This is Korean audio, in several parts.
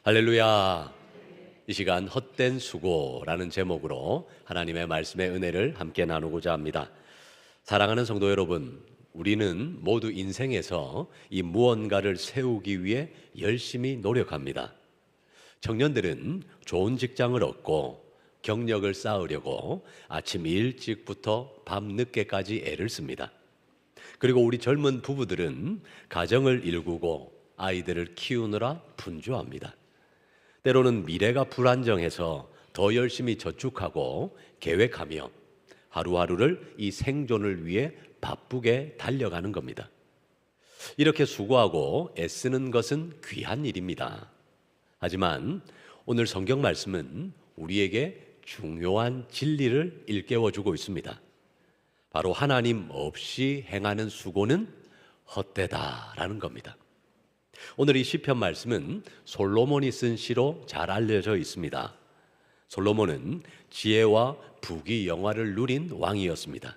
할렐루야. 이 시간 헛된 수고라는 제목으로 하나님의 말씀의 은혜를 함께 나누고자 합니다. 사랑하는 성도 여러분, 우리는 모두 인생에서 이 무언가를 세우기 위해 열심히 노력합니다. 청년들은 좋은 직장을 얻고 경력을 쌓으려고 아침 일찍부터 밤 늦게까지 애를 씁니다. 그리고 우리 젊은 부부들은 가정을 일구고 아이들을 키우느라 분주합니다. 때로는 미래가 불안정해서 더 열심히 저축하고 계획하며 하루하루를 이 생존을 위해 바쁘게 달려가는 겁니다. 이렇게 수고하고 애쓰는 것은 귀한 일입니다. 하지만 오늘 성경 말씀은 우리에게 중요한 진리를 일깨워주고 있습니다. 바로 하나님 없이 행하는 수고는 헛되다라는 겁니다. 오늘 이 시편 말씀은 솔로몬이 쓴 시로 잘 알려져 있습니다. 솔로몬은 지혜와 부귀 영화를 누린 왕이었습니다.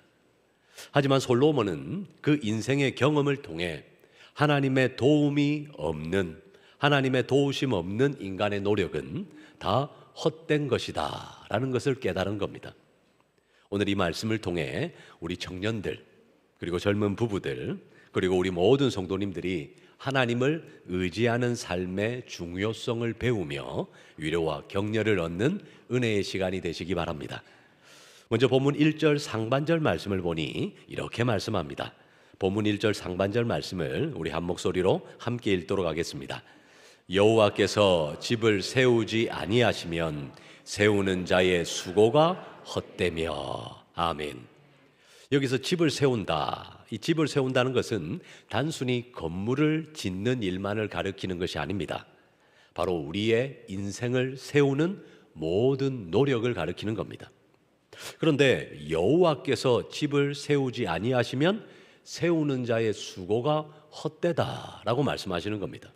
하지만 솔로몬은 그 인생의 경험을 통해 하나님의 도움이 없는, 하나님의 도우심 없는 인간의 노력은 다 헛된 것이다 라는 것을 깨달은 겁니다. 오늘 이 말씀을 통해 우리 청년들, 그리고 젊은 부부들, 그리고 우리 모든 성도님들이 하나님을 의지하는 삶의 중요성을 배우며 위로와 격려를 얻는 은혜의 시간이 되시기 바랍니다. 먼저 본문 1절 상반절 말씀을 보니 이렇게 말씀합니다. 본문 1절 상반절 말씀을 우리 한 목소리로 함께 읽도록 하겠습니다. 여호와께서 집을 세우지 아니하시면 세우는 자의 수고가 헛되며. 아멘. 여기서 집을 세운다. 이 집을 세운다는 것은 단순히 건물을 짓는 일만을 가리키는 것이 아닙니다. 바로 우리의 인생을 세우는 모든 노력을 가리키는 겁니다. 그런데 여호와께서 집을 세우지 아니하시면 세우는 자의 수고가 헛되다라고 말씀하시는 겁니다.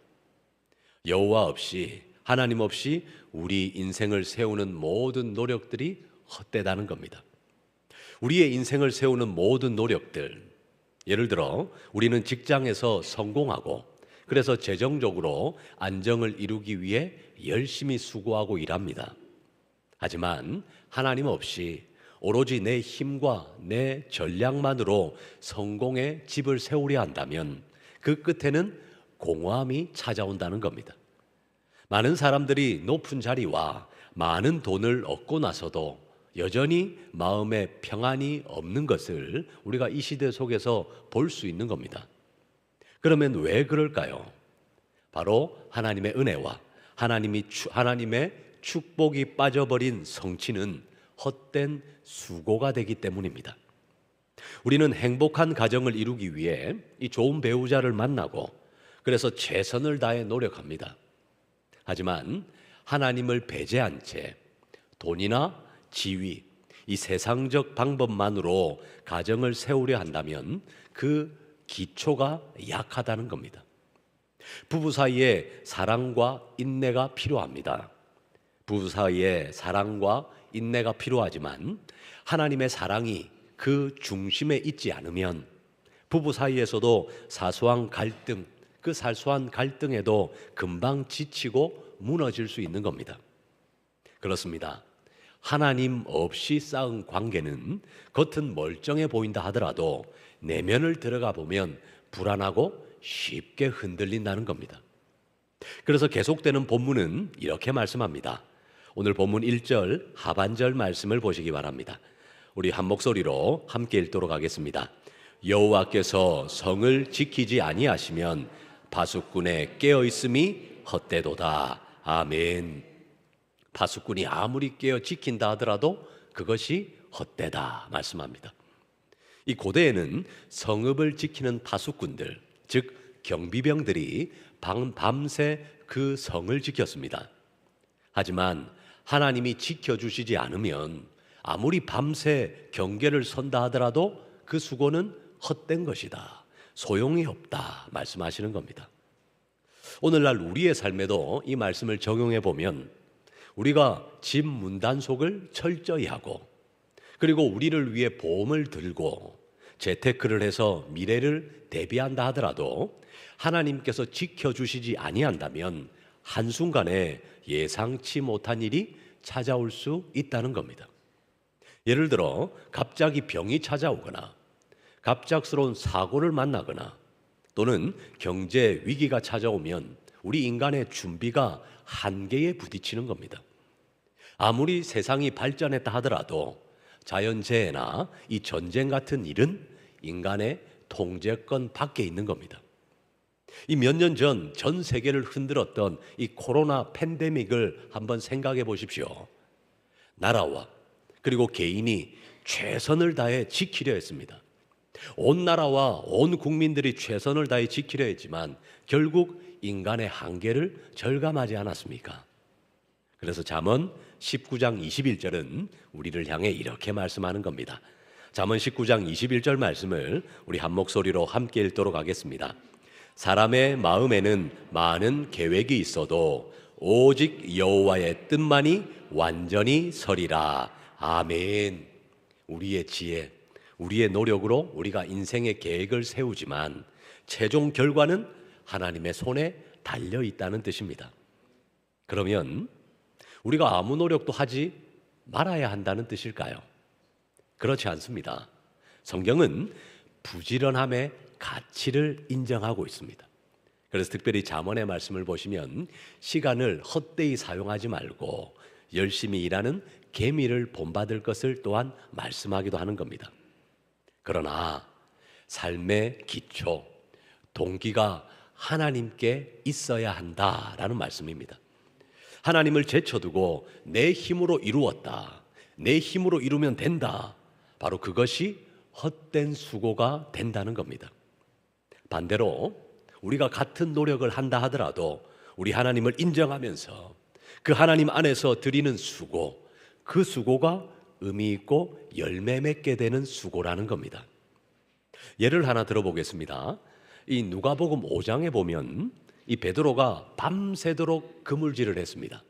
여호와 없이, 하나님 없이 우리 인생을 세우는 모든 노력들이 헛되다는 겁니다. 우리의 인생을 세우는 모든 노력들, 예를 들어 우리는 직장에서 성공하고 그래서 재정적으로 안정을 이루기 위해 열심히 수고하고 일합니다. 하지만 하나님 없이 오로지 내 힘과 내 전략만으로 성공의 집을 세우려 한다면 그 끝에는 공허함이 찾아온다는 겁니다. 많은 사람들이 높은 자리와 많은 돈을 얻고 나서도 여전히 마음에 평안이 없는 것을 우리가 이 시대 속에서 볼 수 있는 겁니다. 그러면 왜 그럴까요? 바로 하나님의 은혜와 하나님의 축복이 빠져버린 성취는 헛된 수고가 되기 때문입니다. 우리는 행복한 가정을 이루기 위해 이 좋은 배우자를 만나고 그래서 최선을 다해 노력합니다. 하지만 하나님을 배제한 채 돈이나 지위, 이 세상적 방법만으로 가정을 세우려 한다면 그 기초가 약하다는 겁니다. 부부 사이에 사랑과 인내가 필요합니다. 부부 사이에 사랑과 인내가 필요하지만 하나님의 사랑이 그 중심에 있지 않으면 부부 사이에서도 사소한 갈등, 그 사소한 갈등에도 금방 지치고 무너질 수 있는 겁니다. 그렇습니다. 하나님 없이 쌓은 관계는 겉은 멀쩡해 보인다 하더라도 내면을 들어가 보면 불안하고 쉽게 흔들린다는 겁니다. 그래서 계속되는 본문은 이렇게 말씀합니다. 오늘 본문 1절 하반절 말씀을 보시기 바랍니다. 우리 한 목소리로 함께 읽도록 하겠습니다. 여호와께서 성을 지키지 아니하시면 파수꾼의 깨어있음이 헛되도다. 아멘. 파수꾼이 아무리 깨어 지킨다 하더라도 그것이 헛되다 말씀합니다. 이 고대에는 성읍을 지키는 파수꾼들, 즉 경비병들이 밤새 그 성을 지켰습니다. 하지만 하나님이 지켜주시지 않으면 아무리 밤새 경계를 선다 하더라도 그 수고는 헛된 것이다, 소용이 없다 말씀하시는 겁니다. 오늘날 우리의 삶에도 이 말씀을 적용해 보면 우리가 집 문단속을 철저히 하고 그리고 우리를 위해 보험을 들고 재테크를 해서 미래를 대비한다 하더라도 하나님께서 지켜주시지 아니한다면 한순간에 예상치 못한 일이 찾아올 수 있다는 겁니다. 예를 들어 갑자기 병이 찾아오거나 갑작스러운 사고를 만나거나 또는 경제 위기가 찾아오면 우리 인간의 준비가 한계에 부딪히는 겁니다. 아무리 세상이 발전했다 하더라도 자연재해나 이 전쟁 같은 일은 인간의 통제권 밖에 있는 겁니다. 이 몇 년 전 전 세계를 흔들었던 이 코로나 팬데믹을 한번 생각해 보십시오. 나라와 그리고 개인이 최선을 다해 지키려 했습니다. 온 나라와 온 국민들이 최선을 다해 지키려 했지만 결국 인간의 한계를 절감하지 않았습니까? 그래서 잠언 19장 21절은 우리를 향해 이렇게 말씀하는 겁니다. 잠언 19장 21절 말씀을 우리 한 목소리로 함께 읽도록 하겠습니다. 사람의 마음에는 많은 계획이 있어도 오직 여호와의 뜻만이 완전히 서리라. 아멘. 우리의 지혜, 우리의 노력으로 우리가 인생의 계획을 세우지만 최종 결과는 하나님의 손에 달려 있다는 뜻입니다. 그러면 우리가 아무 노력도 하지 말아야 한다는 뜻일까요? 그렇지 않습니다. 성경은 부지런함의 가치를 인정하고 있습니다. 그래서 특별히 잠언의 말씀을 보시면 시간을 헛되이 사용하지 말고 열심히 일하는 계미를 본받을 것을 또한 말씀하기도 하는 겁니다. 그러나 삶의 기초, 동기가 하나님께 있어야 한다라는 말씀입니다. 하나님을 제쳐두고 내 힘으로 이루었다, 내 힘으로 이루면 된다, 바로 그것이 헛된 수고가 된다는 겁니다. 반대로 우리가 같은 노력을 한다 하더라도 우리 하나님을 인정하면서 그 하나님 안에서 드리는 수고, 그 수고가 의미 있고 열매 맺게 되는 수고라는 겁니다. 예를 하나 들어보겠습니다. 이 누가복음 5장에 보면 이 베드로가 밤새도록 그물질을 했습니다.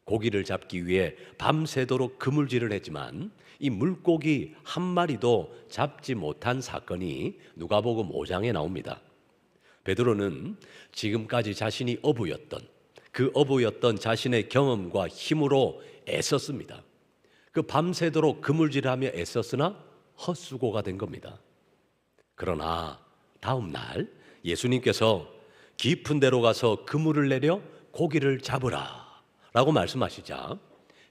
고기를 잡기 위해 밤새도록 그물질을 했지만 이 물고기 한 마리도 잡지 못한 사건이 누가복음 5장에 나옵니다. 베드로는 지금까지 자신이 어부였던 그 어부였던 자신의 경험과 힘으로 애썼습니다. 그 밤새도록 그물질하며 애썼으나 헛수고가 된 겁니다. 그러나 다음 날 예수님께서 깊은 데로 가서 그물을 내려 고기를 잡으라 라고 말씀하시자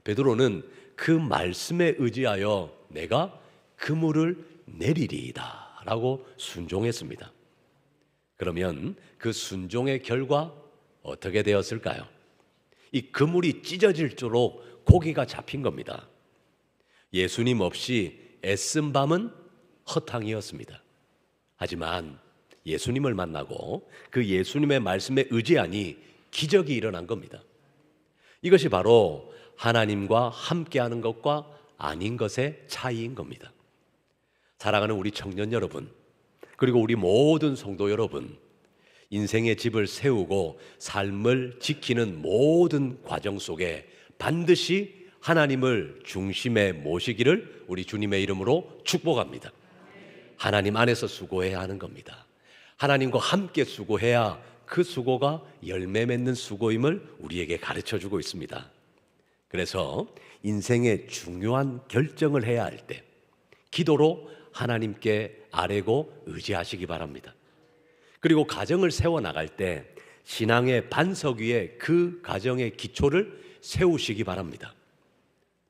베드로는 그 말씀에 의지하여 내가 그물을 내리리이다 라고 순종했습니다. 그러면 그 순종의 결과 어떻게 되었을까요? 이 그물이 찢어질수록 고기가 잡힌 겁니다. 예수님 없이 애쓴 밤은 허탕이었습니다. 하지만 예수님을 만나고 그 예수님의 말씀에 의지하니 기적이 일어난 겁니다. 이것이 바로 하나님과 함께하는 것과 아닌 것의 차이인 겁니다. 사랑하는 우리 청년 여러분, 그리고 우리 모든 성도 여러분, 인생의 집을 세우고 삶을 지키는 모든 과정 속에 반드시 하나님을 중심에 모시기를 우리 주님의 이름으로 축복합니다. 하나님 안에서 수고해야 하는 겁니다. 하나님과 함께 수고해야 그 수고가 열매 맺는 수고임을 우리에게 가르쳐주고 있습니다. 그래서 인생의 중요한 결정을 해야 할 때 기도로 하나님께 아뢰고 의지하시기 바랍니다. 그리고 가정을 세워나갈 때 신앙의 반석 위에 그 가정의 기초를 세우시기 바랍니다.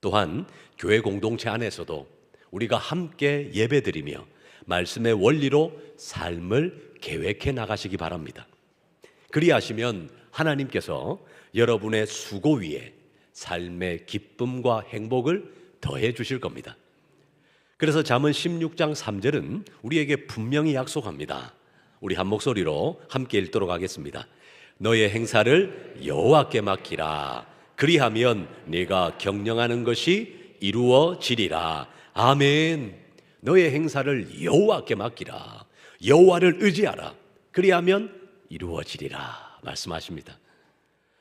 또한 교회 공동체 안에서도 우리가 함께 예배드리며 말씀의 원리로 삶을 계획해 나가시기 바랍니다. 그리하시면 하나님께서 여러분의 수고 위에 삶의 기쁨과 행복을 더해 주실 겁니다. 그래서 잠언 16장 3절은 우리에게 분명히 약속합니다. 우리 한 목소리로 함께 읽도록 하겠습니다. 너의 행사를 여호와께 맡기라. 그리하면 네가 경영하는 것이 이루어지리라. 아멘. 너의 행사를 여호와께 맡기라. 여호와를 의지하라. 그리하면 이루어지리라 말씀하십니다.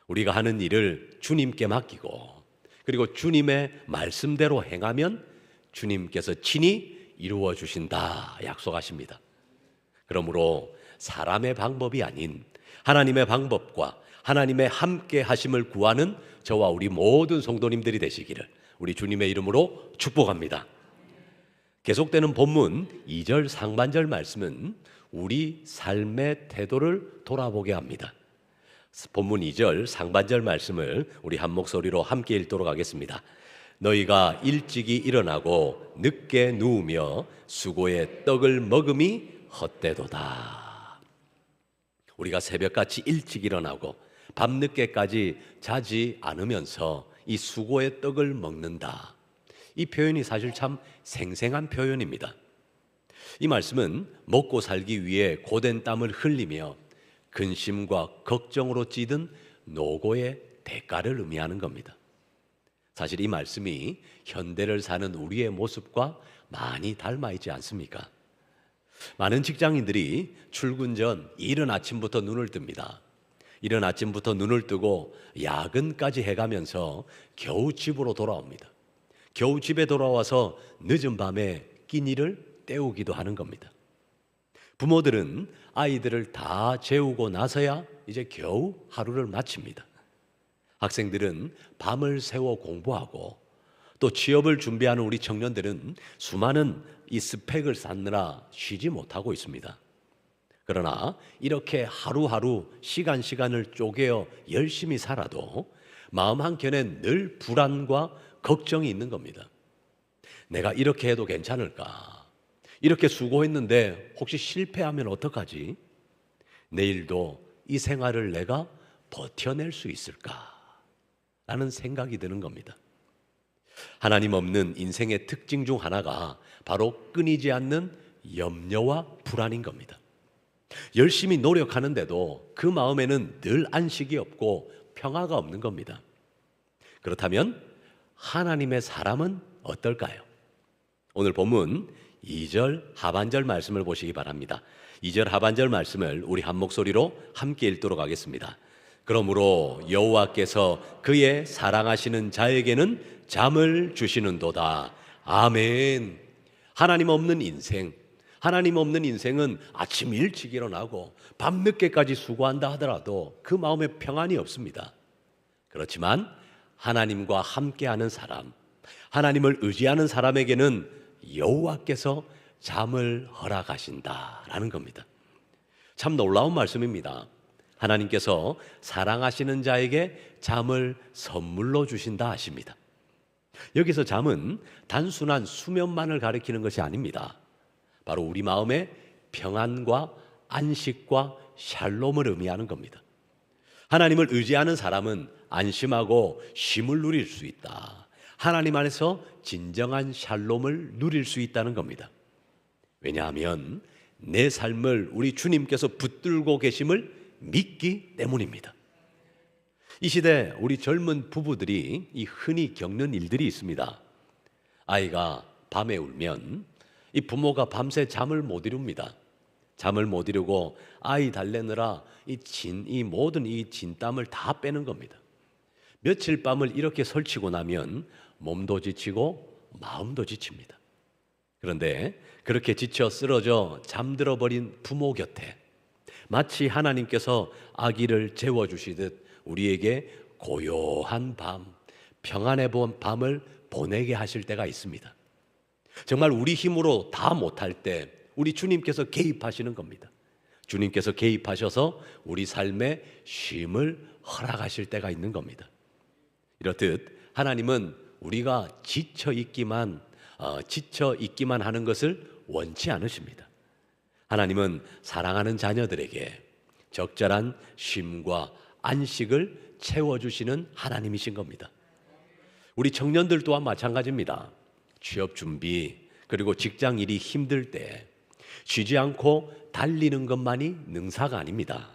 우리가 하는 일을 주님께 맡기고 그리고 주님의 말씀대로 행하면 주님께서 친히 이루어 주신다 약속하십니다. 그러므로 사람의 방법이 아닌 하나님의 방법과 하나님의 함께 하심을 구하는 저와 우리 모든 성도님들이 되시기를 우리 주님의 이름으로 축복합니다. 계속되는 본문 2절 상반절 말씀은 우리 삶의 태도를 돌아보게 합니다. 본문 2절 상반절 말씀을 우리 한 목소리로 함께 읽도록 하겠습니다. 너희가 일찍이 일어나고 늦게 누우며 수고의 떡을 먹음이 헛되도다. 우리가 새벽같이 일찍 일어나고 밤늦게까지 자지 않으면서 이 수고의 떡을 먹는다. 이 표현이 사실 참 생생한 표현입니다. 이 말씀은 먹고 살기 위해 고된 땀을 흘리며 근심과 걱정으로 찌든 노고의 대가를 의미하는 겁니다. 사실 이 말씀이 현대를 사는 우리의 모습과 많이 닮아 있지 않습니까? 많은 직장인들이 출근 전 이른 아침부터 눈을 뜹니다. 이른 아침부터 눈을 뜨고 야근까지 해가면서 겨우 집으로 돌아옵니다. 겨우 집에 돌아와서 늦은 밤에 끼니를 때우기도 하는 겁니다. 부모들은 아이들을 다 재우고 나서야 이제 겨우 하루를 마칩니다. 학생들은 밤을 새워 공부하고 또 취업을 준비하는 우리 청년들은 수많은 이 스펙을 쌓느라 쉬지 못하고 있습니다. 그러나 이렇게 하루하루 시간을 쪼개어 열심히 살아도 마음 한켠엔 늘 불안과 걱정이 있는 겁니다. 내가 이렇게 해도 괜찮을까? 이렇게 수고했는데 혹시 실패하면 어떡하지? 내일도 이 생활을 내가 버텨낼 수 있을까? 라는 생각이 드는 겁니다. 하나님 없는 인생의 특징 중 하나가 바로 끊이지 않는 염려와 불안인 겁니다. 열심히 노력하는데도 그 마음에는 늘 안식이 없고 평화가 없는 겁니다. 그렇다면 하나님의 사람은 어떨까요? 오늘 본문 2절 하반절 말씀을 보시기 바랍니다. 2절 하반절 말씀을 우리 한 목소리로 함께 읽도록 하겠습니다. 그러므로 여호와께서 그의 사랑하시는 자에게는 잠을 주시는도다. 아멘. 하나님 없는 인생, 하나님 없는 인생은 아침 일찍 일어나고 밤늦게까지 수고한다 하더라도 그 마음에 평안이 없습니다. 그렇지만 하나님과 함께하는 사람, 하나님을 의지하는 사람에게는 여호와께서 잠을 허락하신다라는 겁니다. 참 놀라운 말씀입니다. 하나님께서 사랑하시는 자에게 잠을 선물로 주신다 하십니다. 여기서 잠은 단순한 수면만을 가리키는 것이 아닙니다. 바로 우리 마음의 평안과 안식과 샬롬을 의미하는 겁니다. 하나님을 의지하는 사람은 안심하고 쉼을 누릴 수 있다. 하나님 안에서 진정한 샬롬을 누릴 수 있다는 겁니다. 왜냐하면 내 삶을 우리 주님께서 붙들고 계심을 믿기 때문입니다. 이 시대 우리 젊은 부부들이 이 흔히 겪는 일들이 있습니다. 아이가 밤에 울면 이 부모가 밤새 잠을 못 이룹니다. 잠을 못 이루고 아이 달래느라 이 모든 이 진땀을 다 빼는 겁니다. 며칠 밤을 이렇게 설치고 나면 몸도 지치고 마음도 지칩니다. 그런데 그렇게 지쳐 쓰러져 잠들어 버린 부모 곁에 마치 하나님께서 아기를 재워주시듯 우리에게 고요한 밤, 평안의 밤을 보내게 하실 때가 있습니다. 정말 우리 힘으로 다 못할 때 우리 주님께서 개입하시는 겁니다. 주님께서 개입하셔서 우리 삶에 쉼을 허락하실 때가 있는 겁니다. 이렇듯 하나님은 우리가 지쳐 있기만 하는 것을 원치 않으십니다. 하나님은 사랑하는 자녀들에게 적절한 쉼과 안식을 채워주시는 하나님이신 겁니다. 우리 청년들 또한 마찬가지입니다. 취업 준비 그리고 직장 일이 힘들 때 쉬지 않고 달리는 것만이 능사가 아닙니다.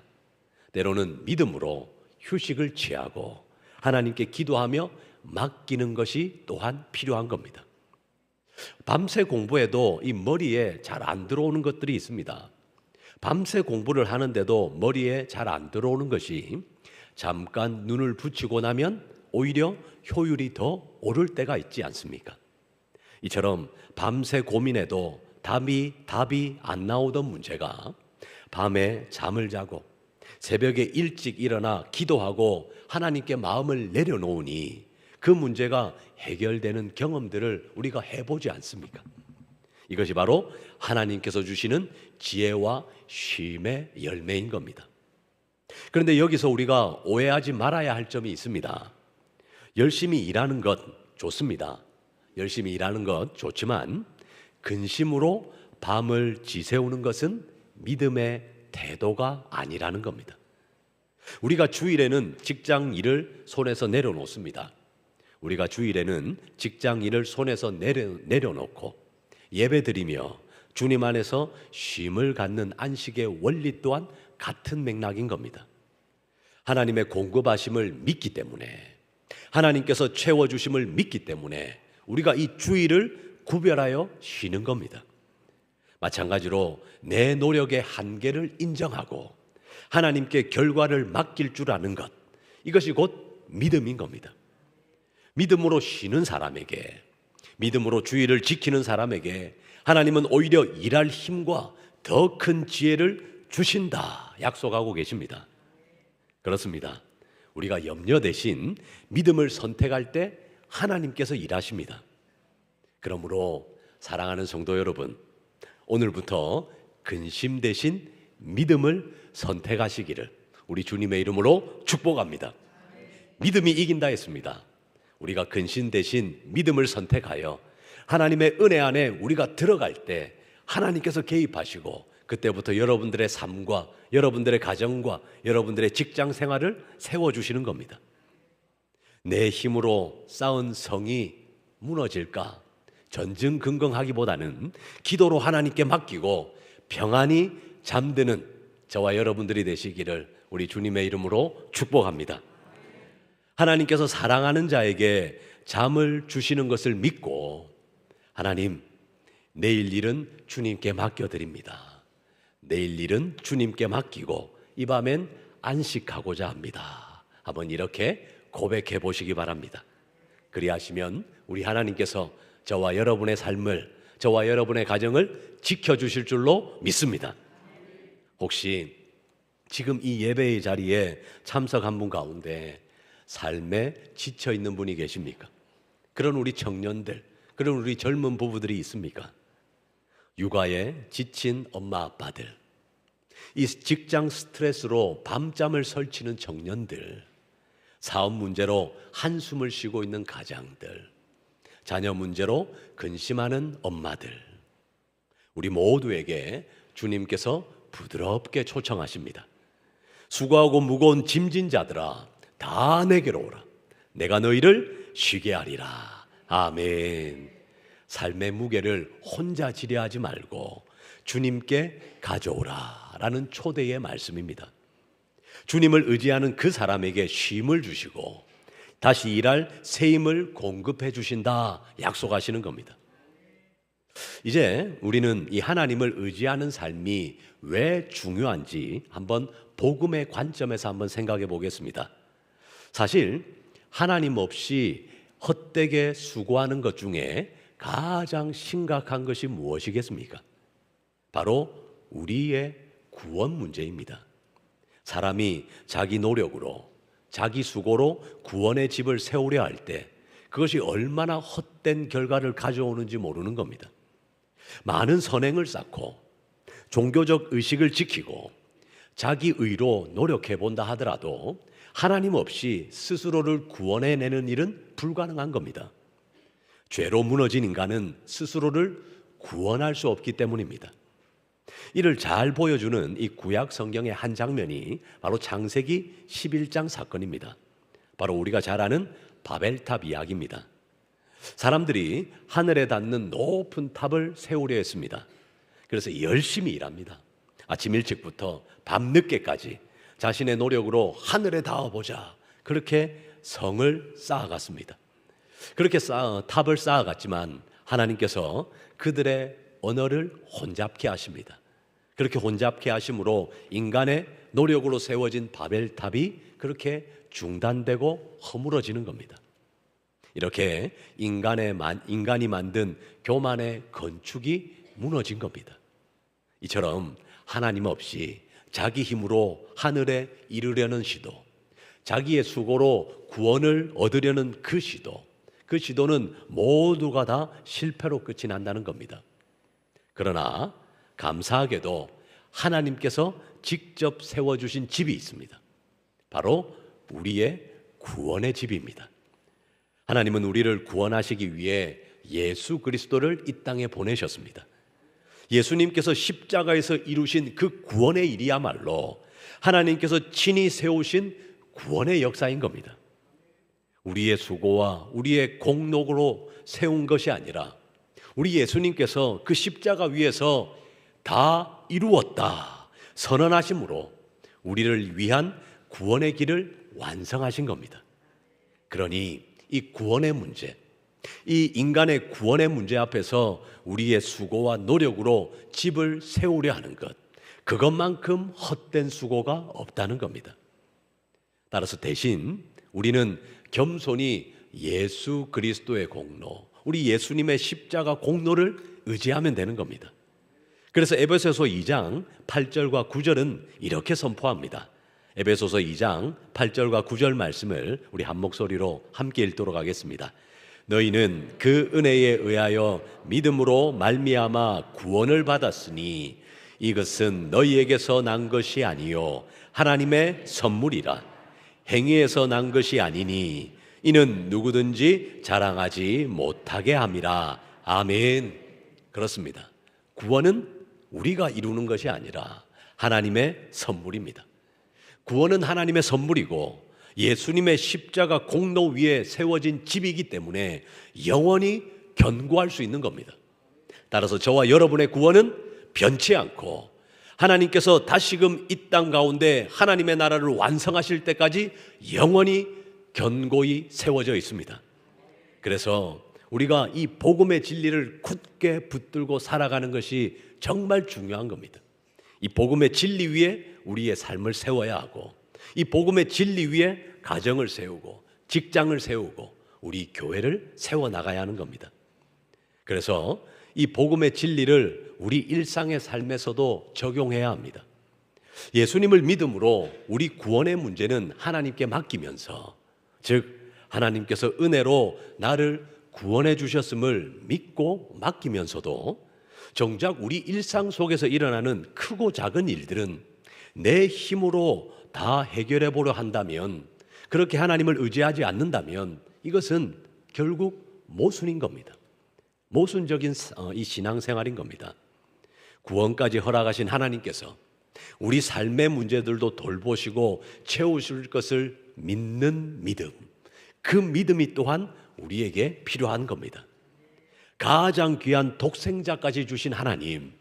때로는 믿음으로 휴식을 취하고 하나님께 기도하며 맡기는 것이 또한 필요한 겁니다. 밤새 공부해도 이 머리에 잘 안 들어오는 것들이 있습니다. 밤새 공부를 하는데도 머리에 잘 안 들어오는 것이 잠깐 눈을 붙이고 나면 오히려 효율이 더 오를 때가 있지 않습니까? 이처럼 밤새 고민해도 답이 안 나오던 문제가 밤에 잠을 자고 새벽에 일찍 일어나 기도하고 하나님께 마음을 내려놓으니 그 문제가 해결되는 경험들을 우리가 해보지 않습니까? 이것이 바로 하나님께서 주시는 지혜와 쉼의 열매인 겁니다. 그런데 여기서 우리가 오해하지 말아야 할 점이 있습니다. 열심히 일하는 것 좋습니다. 열심히 일하는 것 좋지만 근심으로 밤을 지새우는 것은 믿음의 태도가 아니라는 겁니다. 우리가 주일에는 직장 일을 손에서 내려놓습니다. 우리가 주일에는 직장 일을 손에서 내려놓고 예배드리며 주님 안에서 쉼을 갖는 안식의 원리 또한 같은 맥락인 겁니다. 하나님의 공급하심을 믿기 때문에, 하나님께서 채워주심을 믿기 때문에 우리가 이 주일을 구별하여 쉬는 겁니다. 마찬가지로 내 노력의 한계를 인정하고 하나님께 결과를 맡길 줄 아는 것, 이것이 곧 믿음인 겁니다. 믿음으로 쉬는 사람에게, 믿음으로 주의를 지키는 사람에게 하나님은 오히려 일할 힘과 더 큰 지혜를 주신다 약속하고 계십니다. 그렇습니다. 우리가 염려 대신 믿음을 선택할 때 하나님께서 일하십니다. 그러므로 사랑하는 성도 여러분, 오늘부터 근심 대신 믿음을 선택하시기를 우리 주님의 이름으로 축복합니다. 믿음이 이긴다 했습니다. 우리가 근심 대신 믿음을 선택하여 하나님의 은혜 안에 우리가 들어갈 때 하나님께서 개입하시고 그때부터 여러분들의 삶과 여러분들의 가정과 여러분들의 직장 생활을 세워주시는 겁니다. 내 힘으로 쌓은 성이 무너질까 전전긍긍하기보다는 기도로 하나님께 맡기고 평안히 잠드는 저와 여러분들이 되시기를 우리 주님의 이름으로 축복합니다. 하나님께서 사랑하는 자에게 잠을 주시는 것을 믿고 하나님, 내일 일은 주님께 맡겨드립니다. 내일 일은 주님께 맡기고 이 밤엔 안식하고자 합니다. 한번 이렇게 고백해 보시기 바랍니다. 그리하시면 우리 하나님께서 저와 여러분의 삶을, 저와 여러분의 가정을 지켜주실 줄로 믿습니다. 혹시 지금 이 예배의 자리에 참석한 분 가운데 삶에 지쳐 있는 분이 계십니까? 그런 우리 청년들, 그런 우리 젊은 부부들이 있습니까? 육아에 지친 엄마 아빠들, 이 직장 스트레스로 밤잠을 설치는 청년들, 사업 문제로 한숨을 쉬고 있는 가장들, 자녀 문제로 근심하는 엄마들, 우리 모두에게 주님께서 부드럽게 초청하십니다. 수고하고 무거운 짐진 자들아, 다 내게로 오라. 내가 너희를 쉬게 하리라. 아멘. 삶의 무게를 혼자 지려하지 말고 주님께 가져오라 라는 초대의 말씀입니다. 주님을 의지하는 그 사람에게 쉼을 주시고 다시 일할 새 힘을 공급해 주신다 약속하시는 겁니다. 이제 우리는 이 하나님을 의지하는 삶이 왜 중요한지 한번 복음의 관점에서 한번 생각해 보겠습니다. 사실 하나님 없이 헛되게 수고하는 것 중에 가장 심각한 것이 무엇이겠습니까? 바로 우리의 구원 문제입니다. 사람이 자기 노력으로, 자기 수고로 구원의 집을 세우려 할 때 그것이 얼마나 헛된 결과를 가져오는지 모르는 겁니다. 많은 선행을 쌓고 종교적 의식을 지키고 자기 의로 노력해 본다 하더라도 하나님 없이 스스로를 구원해내는 일은 불가능한 겁니다. 죄로 무너진 인간은 스스로를 구원할 수 없기 때문입니다. 이를 잘 보여주는 이 구약 성경의 한 장면이 바로 창세기 11장 사건입니다. 바로 우리가 잘 아는 바벨탑 이야기입니다. 사람들이 하늘에 닿는 높은 탑을 세우려 했습니다. 그래서 열심히 일합니다. 아침 일찍부터 밤 늦게까지 자신의 노력으로 하늘에 닿아보자, 그렇게 성을 쌓아갔습니다. 그렇게 탑을 쌓아갔지만 하나님께서 그들의 언어를 혼잡케 하십니다. 그렇게 혼잡케 하심으로 인간의 노력으로 세워진 바벨탑이 그렇게 중단되고 허물어지는 겁니다. 이렇게 인간이 만든 교만의 건축이 무너진 겁니다. 이처럼 하나님 없이 자기 힘으로 하늘에 이르려는 시도, 자기의 수고로 구원을 얻으려는 그 시도는 모두가 다 실패로 끝이 난다는 겁니다. 그러나 감사하게도 하나님께서 직접 세워주신 집이 있습니다. 바로 우리의 구원의 집입니다. 하나님은 우리를 구원하시기 위해 예수 그리스도를 이 땅에 보내셨습니다. 예수님께서 십자가에서 이루신 그 구원의 일이야말로 하나님께서 친히 세우신 구원의 역사인 겁니다. 우리의 수고와 우리의 공로로 세운 것이 아니라 우리 예수님께서 그 십자가 위에서 다 이루었다 선언하심으로 우리를 위한 구원의 길을 완성하신 겁니다. 그러니 이 구원의 문제, 이 인간의 구원의 문제 앞에서 우리의 수고와 노력으로 집을 세우려 하는 것, 그것만큼 헛된 수고가 없다는 겁니다. 따라서 대신 우리는 겸손히 예수 그리스도의 공로, 우리 예수님의 십자가 공로를 의지하면 되는 겁니다. 그래서 에베소서 2장 8절과 9절은 이렇게 선포합니다. 에베소서 2장 8절과 9절 말씀을 우리 한 목소리로 함께 읽도록 하겠습니다. 너희는 그 은혜에 의하여 믿음으로 말미암아 구원을 받았으니 이것은 너희에게서 난 것이 아니요 하나님의 선물이라. 행위에서 난 것이 아니니 이는 누구든지 자랑하지 못하게 함이라. 아멘. 그렇습니다. 구원은 우리가 이루는 것이 아니라 하나님의 선물입니다. 구원은 하나님의 선물이고 예수님의 십자가 공로 위에 세워진 집이기 때문에 영원히 견고할 수 있는 겁니다. 따라서 저와 여러분의 구원은 변치 않고 하나님께서 다시금 이 땅 가운데 하나님의 나라를 완성하실 때까지 영원히 견고히 세워져 있습니다. 그래서 우리가 이 복음의 진리를 굳게 붙들고 살아가는 것이 정말 중요한 겁니다. 이 복음의 진리 위에 우리의 삶을 세워야 하고 이 복음의 진리 위에 가정을 세우고 직장을 세우고 우리 교회를 세워나가야 하는 겁니다. 그래서 이 복음의 진리를 우리 일상의 삶에서도 적용해야 합니다. 예수님을 믿음으로 우리 구원의 문제는 하나님께 맡기면서, 즉 하나님께서 은혜로 나를 구원해 주셨음을 믿고 맡기면서도 정작 우리 일상 속에서 일어나는 크고 작은 일들은 내 힘으로 다 해결해 보려 한다면, 그렇게 하나님을 의지하지 않는다면 이것은 결국 모순인 겁니다. 모순적인 이 신앙생활인 겁니다. 구원까지 허락하신 하나님께서 우리 삶의 문제들도 돌보시고 채우실 것을 믿는 믿음, 그 믿음이 또한 우리에게 필요한 겁니다. 가장 귀한 독생자까지 주신 하나님,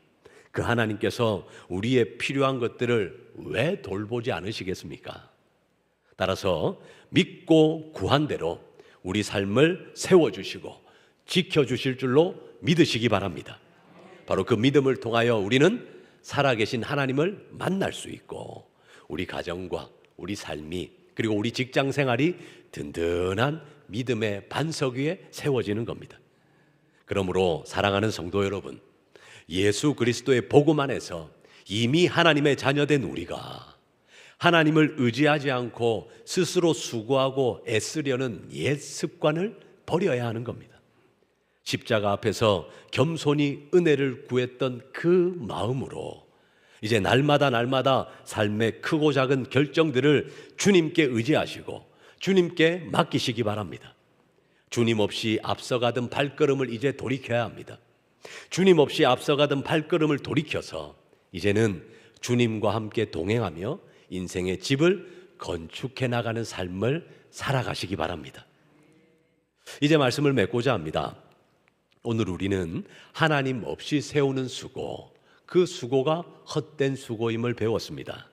그 하나님께서 우리의 필요한 것들을 왜 돌보지 않으시겠습니까? 따라서 믿고 구한 대로 우리 삶을 세워주시고 지켜주실 줄로 믿으시기 바랍니다. 바로 그 믿음을 통하여 우리는 살아계신 하나님을 만날 수 있고 우리 가정과 우리 삶이 그리고 우리 직장 생활이 든든한 믿음의 반석 위에 세워지는 겁니다. 그러므로 사랑하는 성도 여러분, 예수 그리스도의 복음 안에서 이미 하나님의 자녀된 우리가 하나님을 의지하지 않고 스스로 수고하고 애쓰려는 옛 습관을 버려야 하는 겁니다. 십자가 앞에서 겸손히 은혜를 구했던 그 마음으로 이제 날마다 삶의 크고 작은 결정들을 주님께 의지하시고 주님께 맡기시기 바랍니다. 주님 없이 앞서가던 발걸음을 이제 돌이켜야 합니다. 주님 없이 앞서가던 발걸음을 돌이켜서 이제는 주님과 함께 동행하며 인생의 집을 건축해 나가는 삶을 살아가시기 바랍니다. 이제 말씀을 맺고자 합니다. 오늘 우리는 하나님 없이 세우는 수고, 그 수고가 헛된 수고임을 배웠습니다.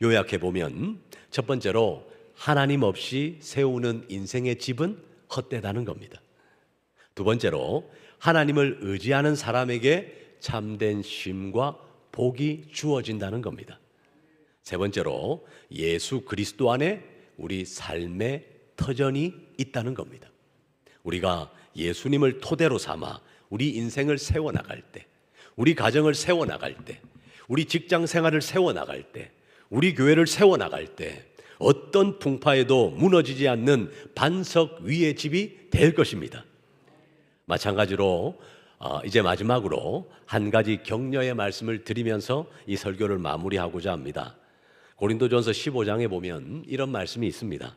요약해 보면 첫 번째로 하나님 없이 세우는 인생의 집은 헛되다는 겁니다. 두 번째로 하나님을 의지하는 사람에게 참된 쉼과 복이 주어진다는 겁니다. 세 번째로 예수 그리스도 안에 우리 삶의 터전이 있다는 겁니다. 우리가 예수님을 토대로 삼아 우리 인생을 세워나갈 때, 우리 가정을 세워나갈 때, 우리 직장 생활을 세워나갈 때, 우리 교회를 세워나갈 때 어떤 풍파에도 무너지지 않는 반석 위의 집이 될 것입니다. 마찬가지로 이제 마지막으로 한 가지 격려의 말씀을 드리면서 이 설교를 마무리하고자 합니다. 고린도전서 15장에 보면 이런 말씀이 있습니다.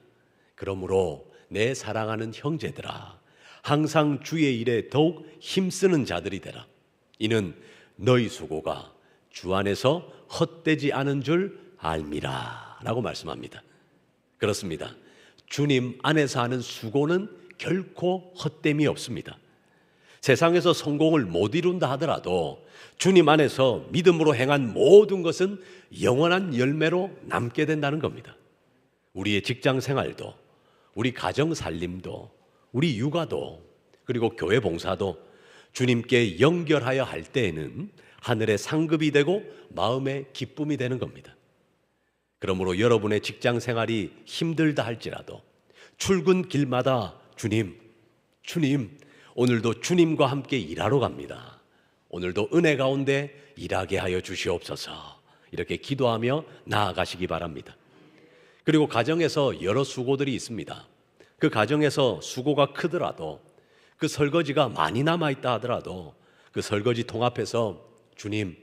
그러므로 내 사랑하는 형제들아, 항상 주의 일에 더욱 힘쓰는 자들이 되라. 이는 너희 수고가 주 안에서 헛되지 않은 줄 알미라 라고 말씀합니다. 그렇습니다. 주님 안에서 하는 수고는 결코 헛됨이 없습니다. 세상에서 성공을 못 이룬다 하더라도 주님 안에서 믿음으로 행한 모든 것은 영원한 열매로 남게 된다는 겁니다. 우리의 직장 생활도, 우리 가정 살림도, 우리 육아도, 그리고 교회 봉사도 주님께 연결하여 할 때에는 하늘의 상급이 되고 마음의 기쁨이 되는 겁니다. 그러므로 여러분의 직장 생활이 힘들다 할지라도 출근길마다 주님, 오늘도 주님과 함께 일하러 갑니다. 오늘도 은혜 가운데 일하게 하여 주시옵소서. 이렇게 기도하며 나아가시기 바랍니다. 그리고 가정에서 여러 수고들이 있습니다. 그 가정에서 수고가 크더라도, 그 설거지가 많이 남아있다 하더라도 그 설거지 통합해서 주님,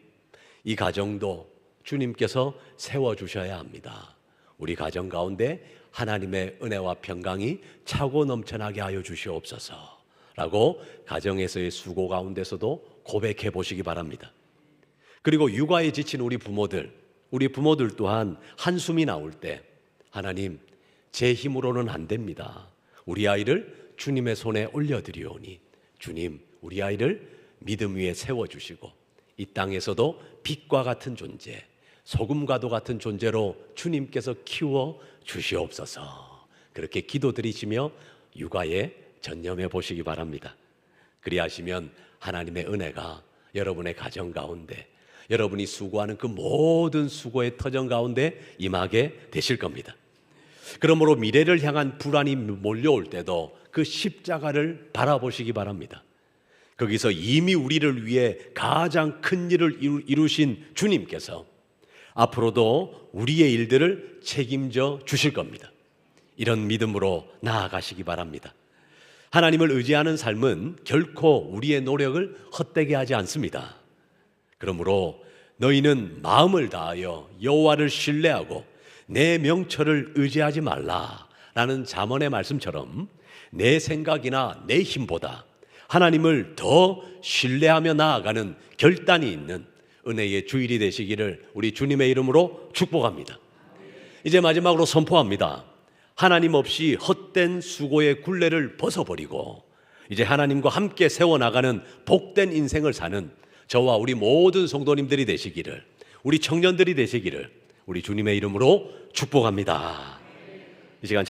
이 가정도 주님께서 세워주셔야 합니다. 우리 가정 가운데 하나님의 은혜와 평강이 차고 넘쳐나게 하여 주시옵소서 라고 가정에서의 수고 가운데서도 고백해 보시기 바랍니다. 그리고 육아에 지친 우리 부모들 또한 한숨이 나올 때 하나님, 제 힘으로는 안 됩니다. 우리 아이를 주님의 손에 올려드리오니 주님, 우리 아이를 믿음 위에 세워주시고 이 땅에서도 빛과 같은 존재, 소금과도 같은 존재로 주님께서 키워 주시옵소서. 그렇게 기도드리시며 육아에 전념해 보시기 바랍니다. 그리하시면 하나님의 은혜가 여러분의 가정 가운데, 여러분이 수고하는 그 모든 수고의 터전 가운데 임하게 되실 겁니다. 그러므로 미래를 향한 불안이 몰려올 때도 그 십자가를 바라보시기 바랍니다. 거기서 이미 우리를 위해 가장 큰 일을 이루신 주님께서 앞으로도 우리의 일들을 책임져 주실 겁니다. 이런 믿음으로 나아가시기 바랍니다. 하나님을 의지하는 삶은 결코 우리의 노력을 헛되게 하지 않습니다. 그러므로 너희는 마음을 다하여 여호와를 신뢰하고 내 명철을 의지하지 말라라는 잠언의 말씀처럼 내 생각이나 내 힘보다 하나님을 더 신뢰하며 나아가는 결단이 있는 은혜의 주일이 되시기를 우리 주님의 이름으로 축복합니다. 이제 마지막으로 선포합니다. 하나님 없이 헛된 수고의 굴레를 벗어버리고 이제 하나님과 함께 세워나가는 복된 인생을 사는 저와 우리 모든 성도님들이 되시기를, 우리 청년들이 되시기를 우리 주님의 이름으로 축복합니다. 이 시간